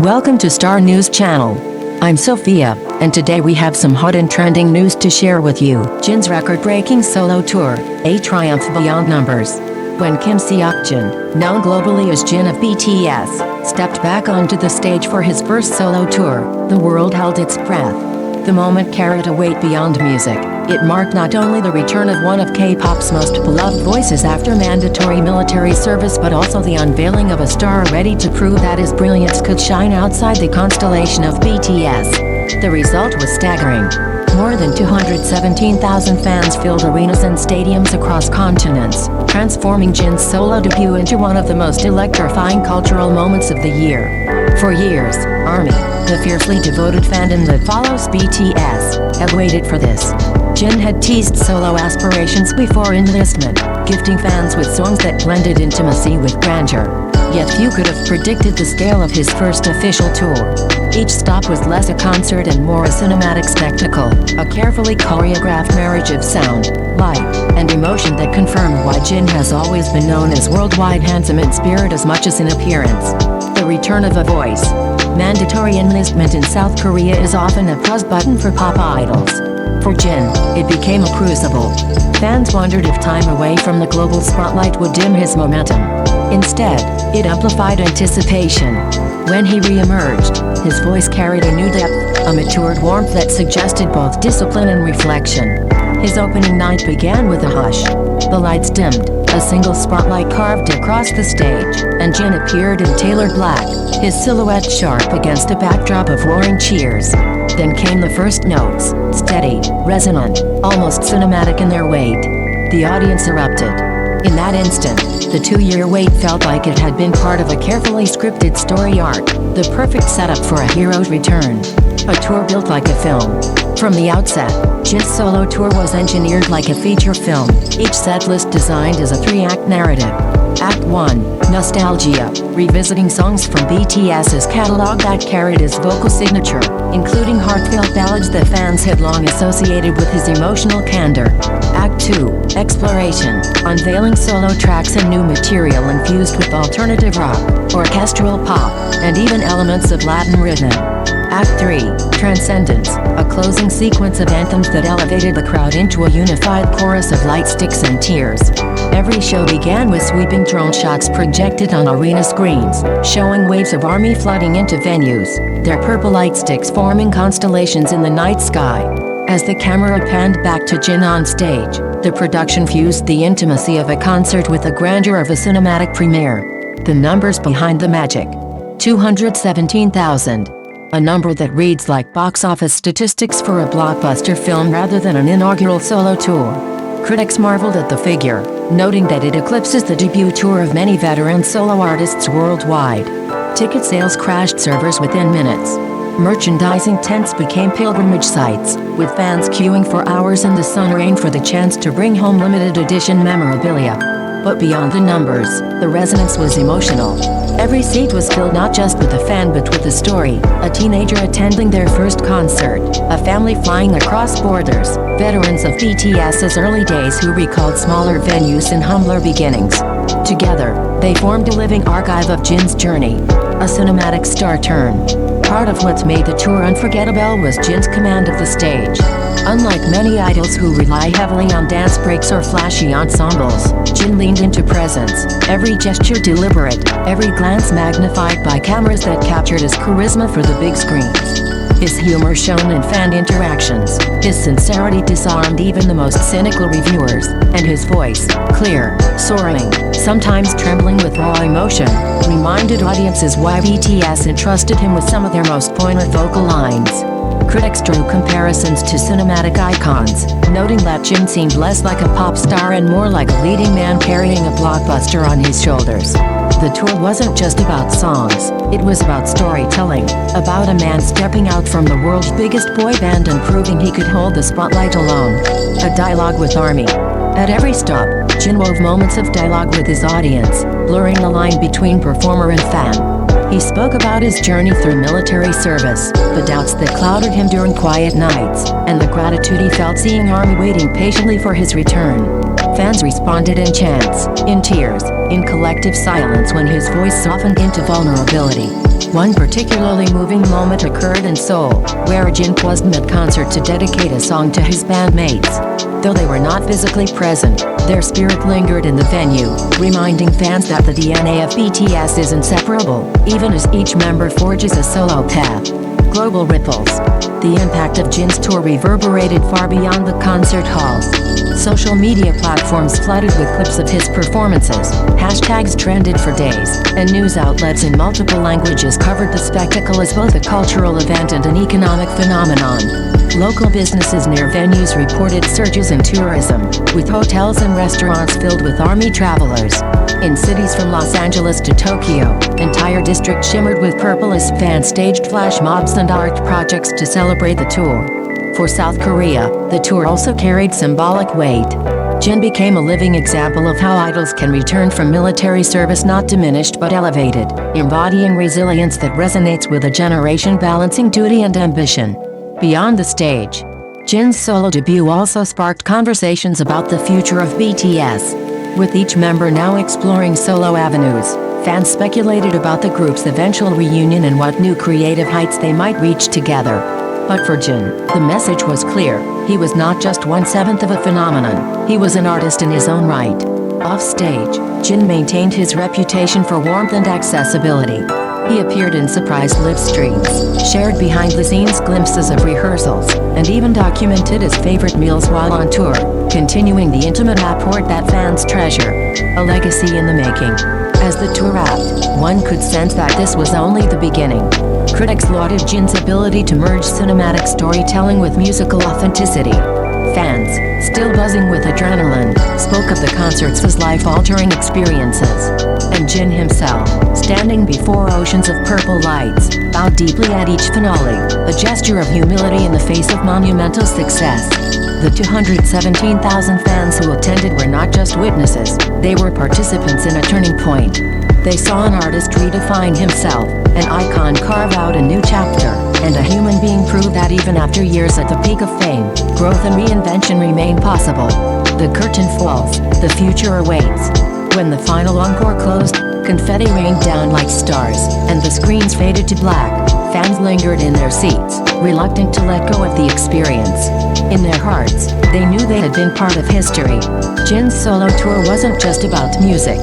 Welcome to Star News Channel. I'm Sophia, and today we have some hot and trending news to share with you. Jin's record-breaking solo tour, a triumph beyond numbers. When Kim Seok-jin, known globally as Jin of BTS, stepped back onto the stage for his first solo tour, the world held its breath. The moment carried a weight beyond music. It marked not only the return of one of K-pop's most beloved voices after mandatory military service, but also the unveiling of a star ready to prove that his brilliance could shine outside the constellation of BTS. The result was staggering. More than 217,000 fans filled arenas and stadiums across continents, transforming Jin's solo debut into one of the most electrifying cultural moments of the year. For years, ARMY, the fiercely devoted fandom that follows BTS, had waited for this. Jin had teased solo aspirations before enlistment, gifting fans with songs that blended intimacy with grandeur. Yet few could have predicted the scale of his first official tour. Each stop was less a concert and more a cinematic spectacle, a carefully choreographed marriage of sound, light, and emotion that confirmed why Jin has always been known as worldwide handsome in spirit as much as in appearance. The return of a voice. Mandatory enlistment in South Korea is often a pause button for pop idols. For Jin, it became a crucible. Fans wondered if time away from the global spotlight would dim his momentum. Instead, it amplified anticipation. When he re-emerged, his voice carried a new depth, a matured warmth that suggested both discipline and reflection. His opening night began with a hush. The lights dimmed, a single spotlight carved across the stage, and Jin appeared in tailored black, his silhouette sharp against a backdrop of roaring cheers. Then came the first notes, steady, resonant, almost cinematic in their weight. The audience erupted. In that instant, the 2-year wait felt like it had been part of a carefully scripted story arc, the perfect setup for a hero's return. A tour built like a film. From the outset, Jin's solo tour was engineered like a feature film, each setlist designed as a 3-act narrative. Act 1, Nostalgia, revisiting songs from BTS's catalog that carried his vocal signature, including heartfelt ballads that fans had long associated with his emotional candor. Act 2, Exploration, unveiling solo tracks and new material infused with alternative rock, orchestral pop, and even elements of Latin rhythm. Act 3, Transcendence, a closing sequence of anthems that elevated the crowd into a unified chorus of light sticks and tears. Every show began with sweeping drone shots projected on arena screens, showing waves of ARMY flooding into venues, their purple light sticks forming constellations in the night sky. As the camera panned back to Jin on stage, the production fused the intimacy of a concert with the grandeur of a cinematic premiere. The numbers behind the magic. 217,000. A number that reads like box office statistics for a blockbuster film rather than an inaugural solo tour. Critics marveled at the figure, noting that it eclipses the debut tour of many veteran solo artists worldwide. Ticket sales crashed servers within minutes. Merchandising tents became pilgrimage sites, with fans queuing for hours in the sun rain for the chance to bring home limited edition memorabilia. But beyond the numbers, the resonance was emotional. Every seat was filled not just with a fan but with a story, a teenager attending their first concert, a family flying across borders, veterans of BTS's early days who recalled smaller venues and humbler beginnings. Together, they formed a living archive of Jin's journey, a cinematic star turn. Part of what made the tour unforgettable was Jin's command of the stage. Unlike many idols who rely heavily on dance breaks or flashy ensembles, Jin leaned into presence, every gesture deliberate, every glance magnified by cameras that captured his charisma for the big screens. His humor shone in fan interactions, his sincerity disarmed even the most cynical reviewers, and his voice, clear, soaring, sometimes trembling with raw emotion, reminded audiences why BTS entrusted him with some of their most poignant vocal lines. Critics drew comparisons to cinematic icons, noting that Jin seemed less like a pop star and more like a leading man carrying a blockbuster on his shoulders. The tour wasn't just about songs, it was about storytelling, about a man stepping out from the world's biggest boy band and proving he could hold the spotlight alone. A dialogue with ARMY. At every stop, Jin wove moments of dialogue with his audience, blurring the line between performer and fan. He spoke about his journey through military service, the doubts that clouded him during quiet nights, and the gratitude he felt seeing ARMY waiting patiently for his return. Fans responded in chants, in tears, in collective silence when his voice softened into vulnerability. One particularly moving moment occurred in Seoul, where Jin paused mid-concert to dedicate a song to his bandmates. Though they were not physically present, their spirit lingered in the venue, reminding fans that the DNA of BTS is inseparable, even as each member forges a solo path. Global ripples. The impact of Jin's tour reverberated far beyond the concert halls. Social media platforms flooded with clips of his performances, hashtags trended for days, and news outlets in multiple languages covered the spectacle as both a cultural event and an economic phenomenon. Local businesses near venues reported surges in tourism, with hotels and restaurants filled with army travelers. In cities from Los Angeles to Tokyo, entire districts shimmered with purple as fans staged flash mobs and art projects to celebrate the tour. For South Korea, the tour also carried symbolic weight. Jin became a living example of how idols can return from military service not diminished but elevated, embodying resilience that resonates with a generation balancing duty and ambition. Beyond the stage, Jin's solo debut also sparked conversations about the future of BTS. With each member now exploring solo avenues, fans speculated about the group's eventual reunion and what new creative heights they might reach together. But for Jin, the message was clear. He was not just 1/7 of a phenomenon, he was an artist in his own right. Off stage, Jin maintained his reputation for warmth and accessibility. He appeared in surprise live streams, shared behind-the-scenes glimpses of rehearsals, and even documented his favorite meals while on tour, continuing the intimate rapport that fans treasure. A legacy in the making. As the tour wrapped, one could sense that this was only the beginning. Critics lauded Jin's ability to merge cinematic storytelling with musical authenticity. Fans, still buzzing with adrenaline, spoke of the concerts as life-altering experiences. And Jin himself, standing before oceans of purple lights, bowed deeply at each finale, a gesture of humility in the face of monumental success. The 217,000 fans who attended were not just witnesses, they were participants in a turning point. They saw an artist redefine himself, an icon carve out a new chapter, and a human being prove that even after years at the peak of fame, growth and reinvention remain possible. The curtain falls, the future awaits. When the final encore closed, confetti rained down like stars, and the screens faded to black. Fans lingered in their seats, reluctant to let go of the experience. In their hearts, they knew they had been part of history. Jin's solo tour wasn't just about music.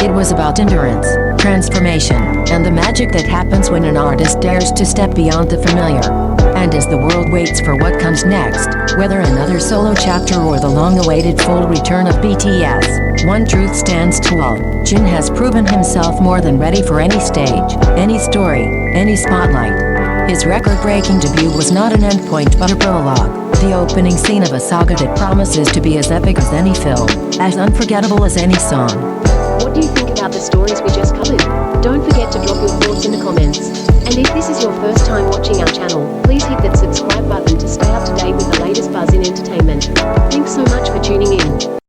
It was about endurance, transformation, and the magic that happens when an artist dares to step beyond the familiar. And as the world waits for what comes next, whether another solo chapter or the long-awaited full return of BTS, one truth stands tall. Jin has proven himself more than ready for any stage, any story, any spotlight. His record-breaking debut was not an endpoint but a prologue, the opening scene of a saga that promises to be as epic as any film, as unforgettable as any song. What do you think about the stories we just covered? Don't forget to drop your